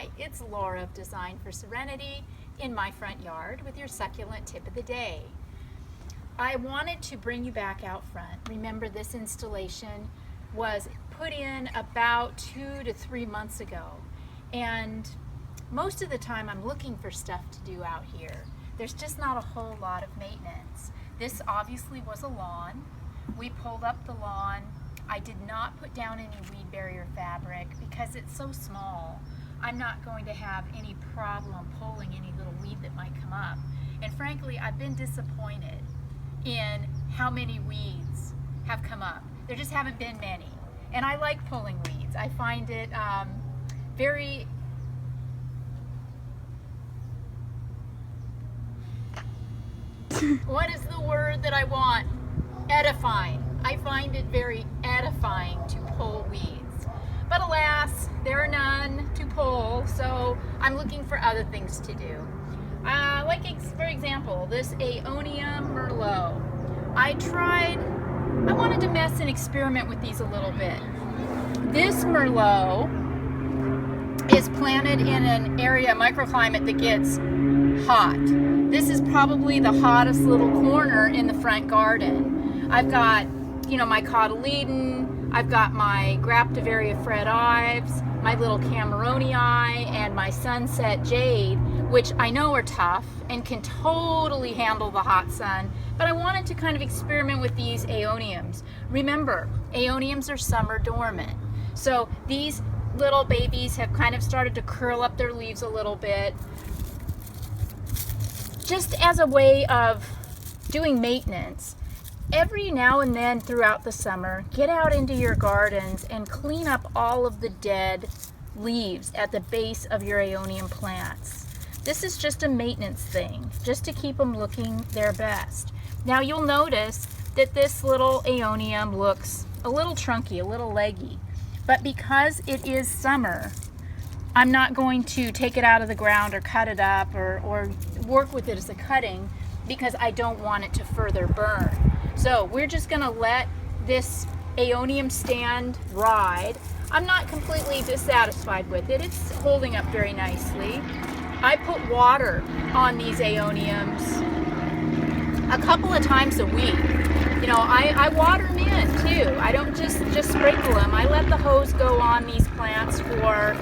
Hi, it's Laura of Design for Serenity in my front yard with your succulent tip of the day. I wanted to bring you back out front. Remember, this installation was put in about 2 to 3 months ago, and most of the time I'm looking for stuff to do out here. There's just not a whole lot of maintenance. This obviously was a lawn. We pulled up the lawn. I did not put down any weed barrier fabric because it's so small. I'm not going to have any problem pulling any little weed that might come up. And frankly, I've been disappointed in how many weeds have come up. There just haven't been many. And I like pulling weeds. I find it very what is the word that I want? Edifying. I find it very edifying to pull weeds. But alas, there are none to pull, so I'm looking for other things to do. For example, this aeonium merlot. I wanted to mess and experiment with these a little bit. This merlot is planted in an area, microclimate, that gets hot. This is probably the hottest little corner in the front garden. I've got, my cotyledon, I've got my Graptivaria Fred Ives, my little Cameroni and my Sunset Jade, which I know are tough and can totally handle the hot sun, but I wanted to kind of experiment with these aeoniums. Remember, aeoniums are summer dormant. So these little babies have kind of started to curl up their leaves a little bit, just as a way of doing maintenance. Every now and then throughout the summer, get out into your gardens and clean up all of the dead leaves at the base of your aeonium plants. This is just a maintenance thing, just to keep them looking their best. Now you'll notice that this little aeonium looks a little trunky, a little leggy, but because it is summer, I'm not going to take it out of the ground or cut it up or work with it as a cutting because I don't want it to further burn. So we're just going to let this aeonium stand ride. I'm not completely dissatisfied with it. It's holding up very nicely. I put water on these aeoniums a couple of times a week. I water them in too. I don't just sprinkle them. I let the hose go on these plants for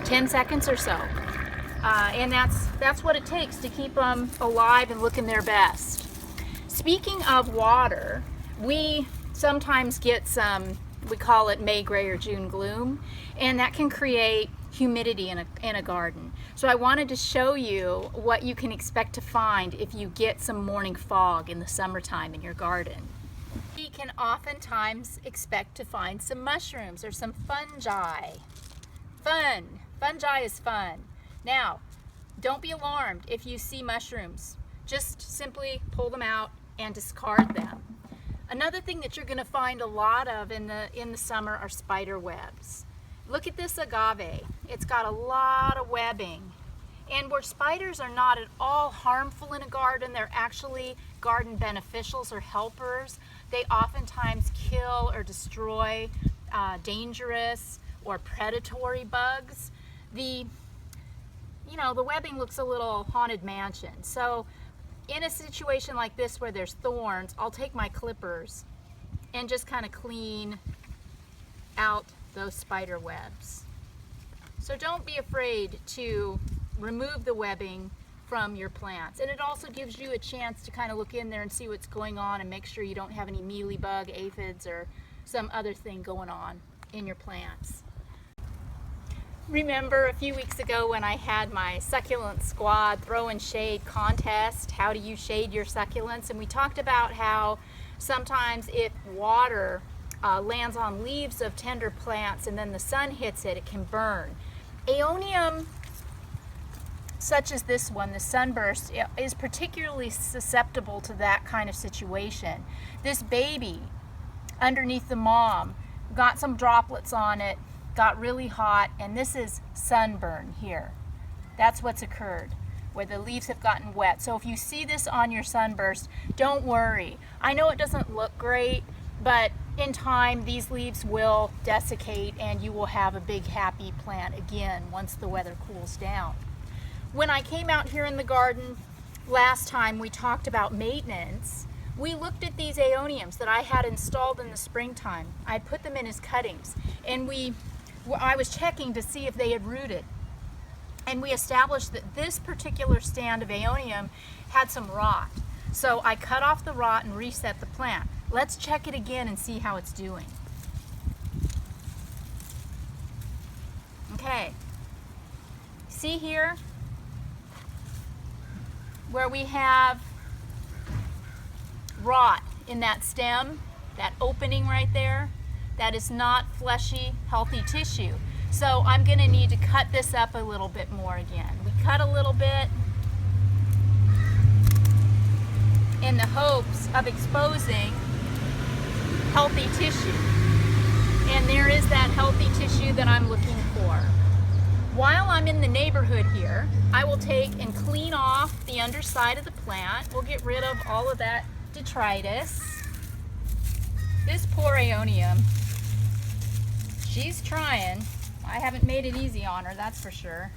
10 seconds or so. And that's what it takes to keep them alive and looking their best. Speaking of water, we sometimes get some, we call it May gray or June gloom, and that can create humidity in a garden. So I wanted to show you what you can expect to find if you get some morning fog in the summertime in your garden. We can oftentimes expect to find some mushrooms or some fungi. Fungi is fun. Now, don't be alarmed if you see mushrooms. Just simply pull them out and discard them. Another thing that you're going to find a lot of in the summer are spider webs. Look at this agave. It's got a lot of webbing. And where spiders are not at all harmful in a garden, they're actually garden beneficials or helpers. They oftentimes kill or destroy dangerous or predatory bugs. The webbing looks a little haunted mansion. So in a situation like this where there's thorns, I'll take my clippers and just kind of clean out those spider webs. So don't be afraid to remove the webbing from your plants. And it also gives you a chance to kind of look in there and see what's going on and make sure you don't have any mealybug, aphids, or some other thing going on in your plants. Remember a few weeks ago when I had my succulent squad throw and shade contest, how do you shade your succulents? And we talked about how sometimes if water lands on leaves of tender plants and then the sun hits it, it can burn. Aeonium, such as this one, the sunburst, is particularly susceptible to that kind of situation. This baby underneath the mom got some droplets on it, got really hot, and this is sunburn here. That's what's occurred, where the leaves have gotten wet. So if you see this on your sunburst, don't worry. I know it doesn't look great, but in time, these leaves will desiccate and you will have a big happy plant again once the weather cools down. When I came out here in the garden last time, we talked about maintenance. We looked at these aeoniums that I had installed in the springtime. I put them in as cuttings, and I was checking to see if they had rooted. And we established that this particular stand of aeonium had some rot. So I cut off the rot and reset the plant. Let's check it again and see how it's doing. Okay, see here where we have rot in that stem, that opening right there? That is not fleshy, healthy tissue. So I'm going to need to cut this up a little bit more again. We cut a little bit in the hopes of exposing healthy tissue. And there is that healthy tissue that I'm looking for. While I'm in the neighborhood here, I will take and clean off the underside of the plant. We'll get rid of all of that detritus. This poor aeonium, she's trying. I haven't made it easy on her, that's for sure.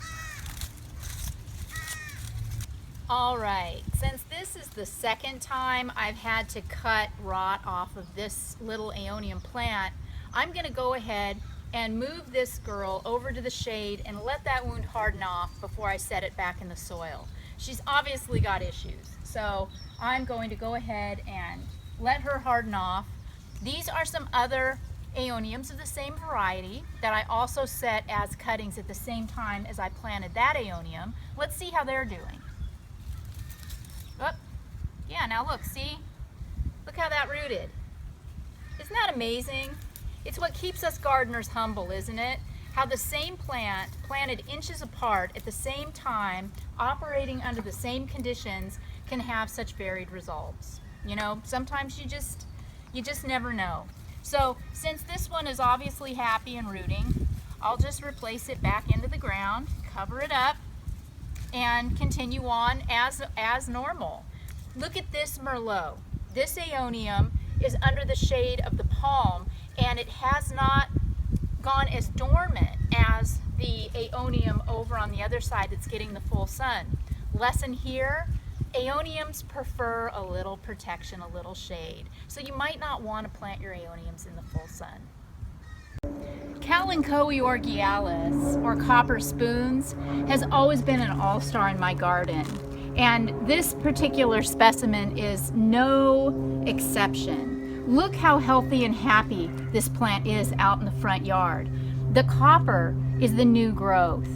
All right, since this is the second time I've had to cut rot off of this little aeonium plant, I'm gonna go ahead and move this girl over to the shade and let that wound harden off before I set it back in the soil. She's obviously got issues, so I'm going to go ahead and let her harden off. These are some other aeoniums of the same variety that I also set as cuttings at the same time as I planted that aeonium. Let's see how they're doing. Oh, yeah, now look, see? Look how that rooted. Isn't that amazing? It's what keeps us gardeners humble, isn't it? How the same plant, planted inches apart at the same time, operating under the same conditions, can have such varied results. You know, sometimes you just never know. So since this one is obviously happy and rooting, I'll just replace it back into the ground, cover it up, and continue on as normal. Look at this Merlot. This aeonium is under the shade of the palm, and it has not gone as dormant as the aeonium over on the other side that's getting the full sun. Lesson here, aeoniums prefer a little protection, a little shade. So you might not want to plant your aeoniums in the full sun. Kalanchoe orgialis, or copper spoons, has always been an all-star in my garden. And this particular specimen is no exception. Look how healthy and happy this plant is out in the front yard. The copper is the new growth.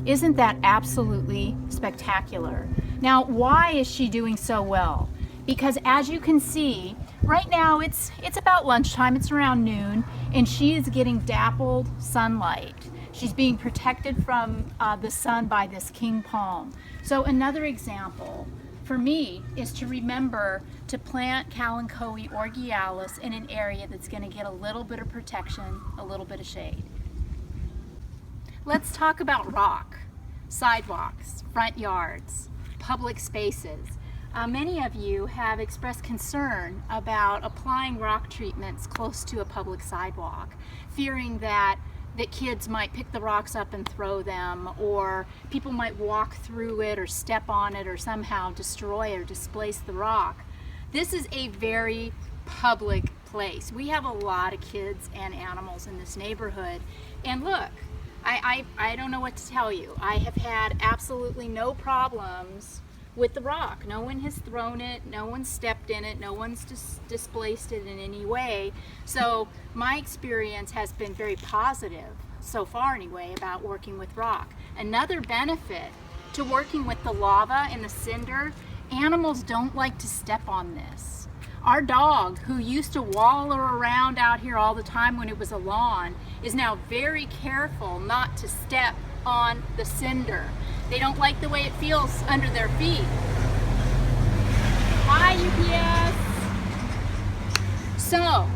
Isn't that absolutely spectacular? Now, why is she doing so well? Because as you can see, right now it's about lunchtime, it's around noon, and she is getting dappled sunlight. She's being protected from the sun by this king palm. So another example for me is to remember to plant Kalanchoe orgialis in an area that's going to get a little bit of protection, a little bit of shade. Let's talk about rock, sidewalks, front yards, public spaces. Many of you have expressed concern about applying rock treatments close to a public sidewalk, fearing that kids might pick the rocks up and throw them, or people might walk through it or step on it or somehow destroy or displace the rock. This is a very public place. We have a lot of kids and animals in this neighborhood, and look, I don't know what to tell you. I have had absolutely no problems with the rock. No one has thrown it, no one stepped in it, no one's displaced it in any way. So my experience has been very positive so far anyway about working with rock. Another benefit to working with the lava and the cinder, animals don't like to step on this. Our dog, who used to waller around out here all the time when it was a lawn, is now very careful not to step on the cinder. They don't like the way it feels under their feet. Hi, UPS! So,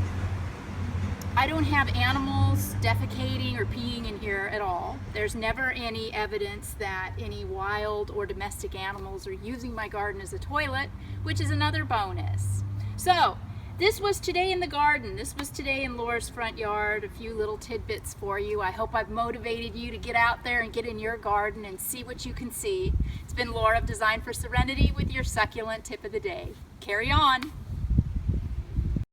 I don't have animals defecating or peeing in here at all. There's never any evidence that any wild or domestic animals are using my garden as a toilet, which is another bonus. So, This was today in the garden. This was today in Laura's front yard. A few little tidbits for you. I hope I've motivated you to get out there and get in your garden and see what you can see. It's been Laura of Design for Serenity with your succulent tip of the day. Carry on.